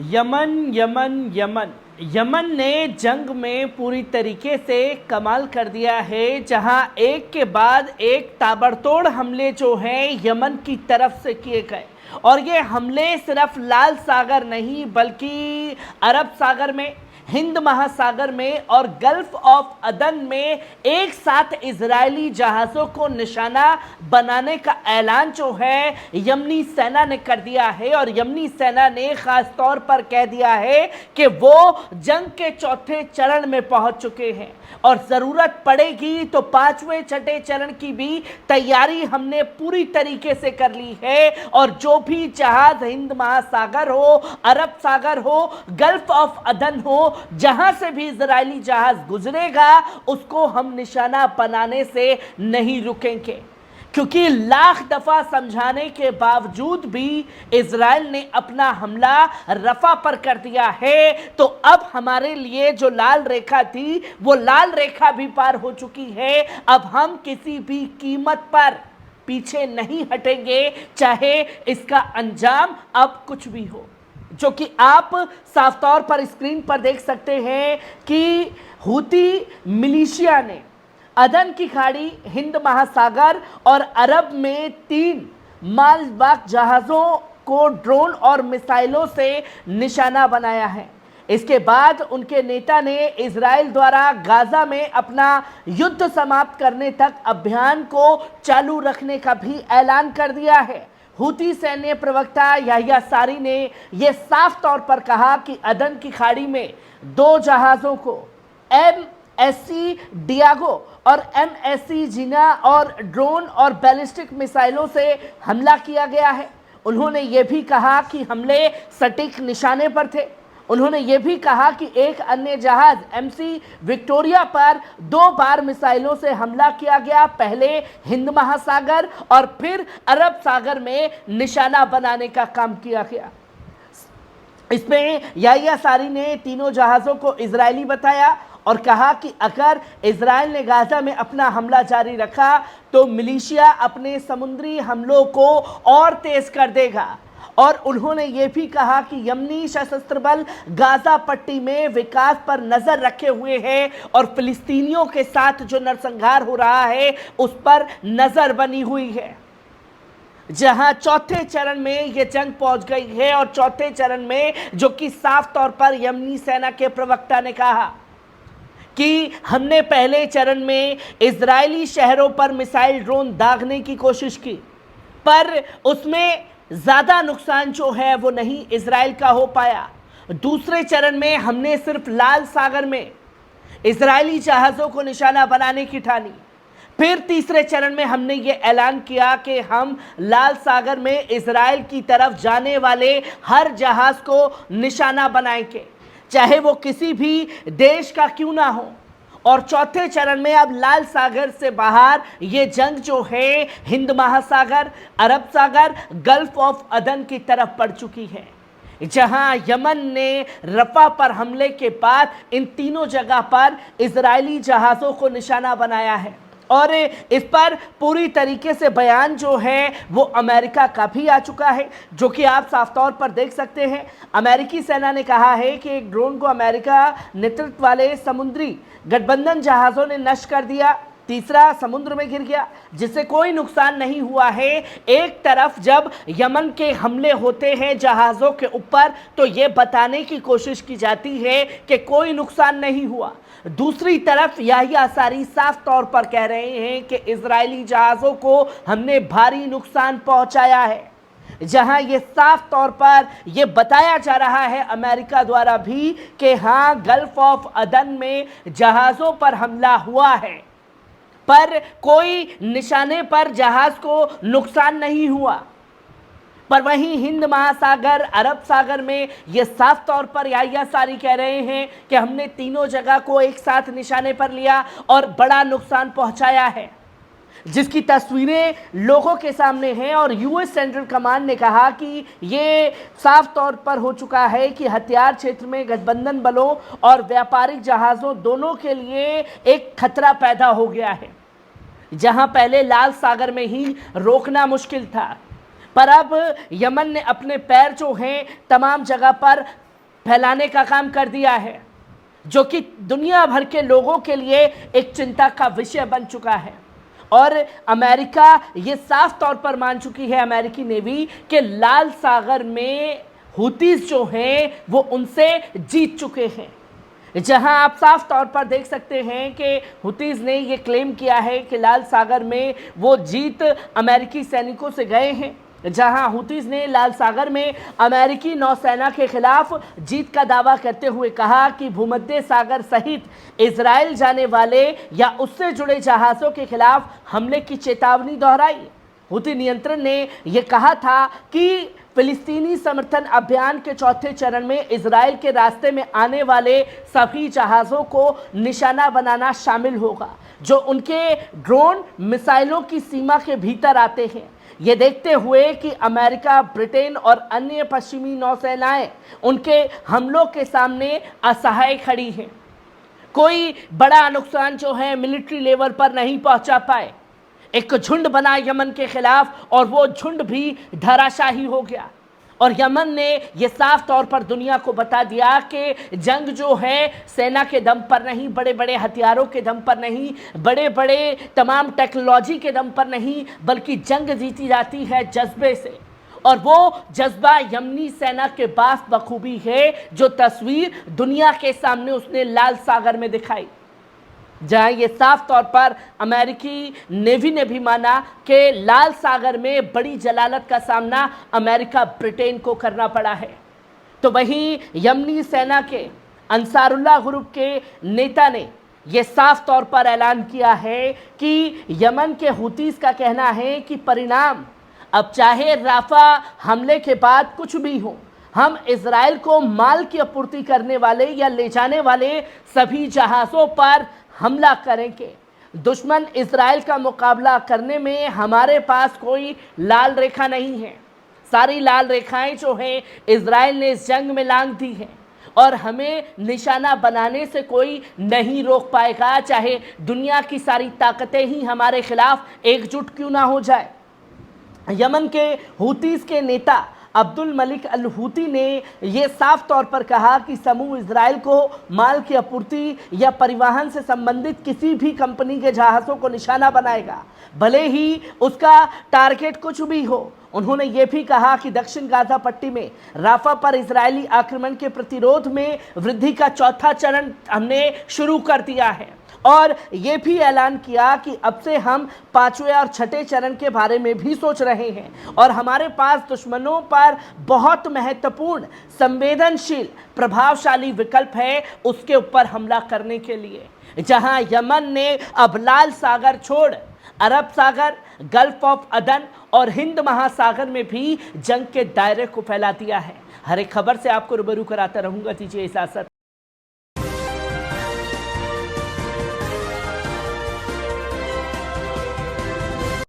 Yemen Yemen Yemen Yemen ने जंग में पूरी तरीके से कमाल कर दिया है, जहां एक के बाद एक ताबड़तोड़ हमले जो हैं यमन की तरफ से किए गए। और ये हमले सिर्फ लाल सागर नहीं बल्कि अरब सागर में, हिंद महासागर में और गल्फ ऑफ अदन में एक साथ इजरायली जहाज़ों को निशाना बनाने का ऐलान जो है यमनी सेना ने कर दिया है। और यमनी सेना ने खास तौर पर कह दिया है कि वो जंग के चौथे चरण में पहुंच चुके हैं और ज़रूरत पड़ेगी तो पांचवें छठे चरण की भी तैयारी हमने पूरी तरीके से कर ली है। और जो भी जहाज हिंद महासागर हो, अरब सागर हो, गल्फ ऑफ अदन हो, जहां से भी इजरायली जहाज गुजरेगा उसको हम निशाना बनाने से नहीं रुकेंगे, क्योंकि लाख दफा समझाने के बावजूद भी इजराइल ने अपना हमला रफा पर कर दिया है। तो अब हमारे लिए जो लाल रेखा थी वो लाल रेखा भी पार हो चुकी है। अब हम किसी भी कीमत पर पीछे नहीं हटेंगे, चाहे इसका अंजाम अब कुछ भी हो। जो कि आप साफ तौर पर स्क्रीन पर देख सकते हैं कि हूती मिलिशिया ने अदन की खाड़ी, हिंद महासागर और अरब में 3 मालवाहक जहाज़ों को ड्रोन और मिसाइलों से निशाना बनाया है। इसके बाद उनके नेता ने इजराइल द्वारा गाजा में अपना युद्ध समाप्त करने तक अभियान को चालू रखने का भी ऐलान कर दिया है। हूती सैन्य प्रवक्ता याह्या सारी ने यह साफ तौर पर कहा कि अदन की खाड़ी में 2 जहाज़ों को MSC डियागो और MSC जीना और ड्रोन और बैलिस्टिक मिसाइलों से हमला किया गया है। उन्होंने ये भी कहा कि हमले सटीक निशाने पर थे। उन्होंने ये भी कहा कि एक अन्य जहाज MC विक्टोरिया पर 2 बार मिसाइलों से हमला किया गया, पहले हिंद महासागर और फिर अरब सागर में निशाना बनाने का काम किया गया। इसमें याह्या सारी ने तीनों जहाज़ों को इजरायली बताया और कहा कि अगर इजराइल ने गाजा में अपना हमला जारी रखा तो मिलिशिया अपने समुद्री हमलों को और तेज कर देगा। और उन्होंने ये भी कहा कि यमनी सशस्त्र बल गाजा पट्टी में विकास पर नजर रखे हुए हैं और फिलिस्तीनियों के साथ जो नरसंहार हो रहा है उस पर नजर बनी हुई है। जहां चौथे चरण में ये जंग पहुंच गई है और चौथे चरण में जो कि साफ तौर पर यमनी सेना के प्रवक्ता ने कहा कि हमने पहले चरण में इजरायली शहरों पर मिसाइल ड्रोन दागने की कोशिश की, पर उसमें ज़्यादा नुकसान जो है वो नहीं इजराइल का हो पाया। दूसरे चरण में हमने सिर्फ लाल सागर में इजरायली जहाज़ों को निशाना बनाने की ठानी। फिर तीसरे चरण में हमने ये ऐलान किया कि हम लाल सागर में इजराइल की तरफ जाने वाले हर जहाज़ को निशाना बनाएंगे, चाहे वो किसी भी देश का क्यों ना हो। और चौथे चरण में अब लाल सागर से बाहर ये जंग जो है हिंद महासागर, अरब सागर, गल्फ ऑफ अदन की तरफ बढ़ चुकी है, जहां यमन ने रफा पर हमले के बाद इन तीनों जगह पर इजरायली जहाज़ों को निशाना बनाया है। और इस पर पूरी तरीके से बयान जो है वो अमेरिका का भी आ चुका है, जो कि आप साफ तौर पर देख सकते हैं। अमेरिकी सेना ने कहा है कि एक ड्रोन को अमेरिका नेतृत्व वाले समुद्री गठबंधन जहाज़ों ने नष्ट कर दिया, तीसरा समुद्र में गिर गया, जिससे कोई नुकसान नहीं हुआ है। एक तरफ जब यमन के हमले होते हैं जहाज़ों के ऊपर तो ये बताने की कोशिश की जाती है कि कोई नुकसान नहीं हुआ, दूसरी तरफ याह्या सारी साफ तौर पर कह रहे हैं कि इजरायली जहाज़ों को हमने भारी नुकसान पहुंचाया है। जहां ये साफ तौर पर ये बताया जा रहा है अमेरिका द्वारा भी कि हाँ, गल्फ ऑफ अदन में जहाज़ों पर हमला हुआ है, पर कोई निशाने पर जहाज़ को नुकसान नहीं हुआ। पर वहीं हिंद महासागर, अरब सागर में ये साफ तौर पर याह्या सारी कह रहे हैं कि हमने तीनों जगह को एक साथ निशाने पर लिया और बड़ा नुकसान पहुंचाया है, जिसकी तस्वीरें लोगों के सामने हैं। और यूएस सेंट्रल कमांड ने कहा कि ये साफ तौर पर हो चुका है कि हथियार क्षेत्र में गठबंधन बलों और व्यापारिक जहाज़ों दोनों के लिए एक खतरा पैदा हो गया है। जहां पहले लाल सागर में ही रोकना मुश्किल था, पर अब यमन ने अपने पैर जो हैं तमाम जगह पर फैलाने का काम कर दिया है, जो कि दुनिया भर के लोगों के लिए एक चिंता का विषय बन चुका है। और अमेरिका ये साफ तौर पर मान चुकी है, अमेरिकी नेवी, कि लाल सागर में हुतीस जो हैं वो उनसे जीत चुके हैं। जहां आप साफ तौर पर देख सकते हैं कि हुतीस ने ये क्लेम किया है कि लाल सागर में वो जीत अमेरिकी सैनिकों से गए हैं, जहां हुतीस ने लाल सागर में अमेरिकी नौसेना के खिलाफ जीत का दावा करते हुए कहा कि भूमध्य सागर सहित इजराइल जाने वाले या उससे जुड़े जहाज़ों के खिलाफ हमले की चेतावनी दोहराई। हुती नियंत्रण ने यह कहा था कि फिलिस्तीनी समर्थन अभियान के चौथे चरण में इजराइल के रास्ते में आने वाले सभी जहाज़ों को निशाना बनाना शामिल होगा, जो उनके ड्रोन मिसाइलों की सीमा के भीतर आते हैं। ये देखते हुए कि अमेरिका, ब्रिटेन और अन्य पश्चिमी नौसेनाएं उनके हमलों के सामने असहाय खड़ी हैं। कोई बड़ा नुकसान जो है मिलिट्री लेवल पर नहीं पहुंचा पाए। एक झुंड बना यमन के खिलाफ और वो झुंड भी धराशाही हो गया। और यमन ने यह साफ तौर पर दुनिया को बता दिया कि जंग जो है सेना के दम पर नहीं, बड़े बड़े हथियारों के दम पर नहीं, बड़े बड़े तमाम टेक्नोलॉजी के दम पर नहीं, बल्कि जंग जीती जाती है जज्बे से। और वो जज्बा यमनी सेना के पास बखूबी है, जो तस्वीर दुनिया के सामने उसने लाल सागर में दिखाई, जहां ये साफ तौर पर अमेरिकी नेवी ने भी माना कि लाल सागर में बड़ी जलालत का सामना अमेरिका, ब्रिटेन को करना पड़ा है। तो वहीं यमनी सेना के अंसारुल्लाह ग्रुप के नेता ने यह साफ तौर पर ऐलान किया है कि यमन के हुतीस का कहना है कि परिणाम अब चाहे राफा हमले के बाद कुछ भी हो, हम इजराइल को माल की आपूर्ति करने वाले या ले जाने वाले सभी जहाज़ों पर हमला करेंगे। दुश्मन इजराइल का मुकाबला करने में हमारे पास कोई लाल रेखा नहीं है। सारी लाल रेखाएं जो हैं इजराइल ने इस जंग में लांघ दी हैं और हमें निशाना बनाने से कोई नहीं रोक पाएगा, चाहे दुनिया की सारी ताकतें ही हमारे खिलाफ एकजुट क्यों ना हो जाए। यमन के हुतीस के नेता अब्दुल मलिक अल हुती ने यह साफ तौर पर कहा कि समूह इजराइल को माल की आपूर्ति या परिवहन से संबंधित किसी भी कंपनी के जहाज़ों को निशाना बनाएगा, भले ही उसका टारगेट कुछ भी हो। उन्होंने ये भी कहा कि दक्षिण गाजा पट्टी में राफा पर इजरायली आक्रमण के प्रतिरोध में वृद्धि का चौथा चरण हमने शुरू कर दिया है और ये भी ऐलान किया कि अब से हम पांचवें और छठे चरण के बारे में भी सोच रहे हैं और हमारे पास दुश्मनों पर बहुत महत्वपूर्ण, संवेदनशील, प्रभावशाली विकल्प है उसके ऊपर हमला करने के लिए। जहां यमन ने अब लाल सागर छोड़ अरब सागर, गल्फ ऑफ अदन और हिंद महासागर में भी जंग के दायरे को फैला दिया है। हर एक खबर से आपको रूबरू कराता रहूंगा। दीजिए इजाजत।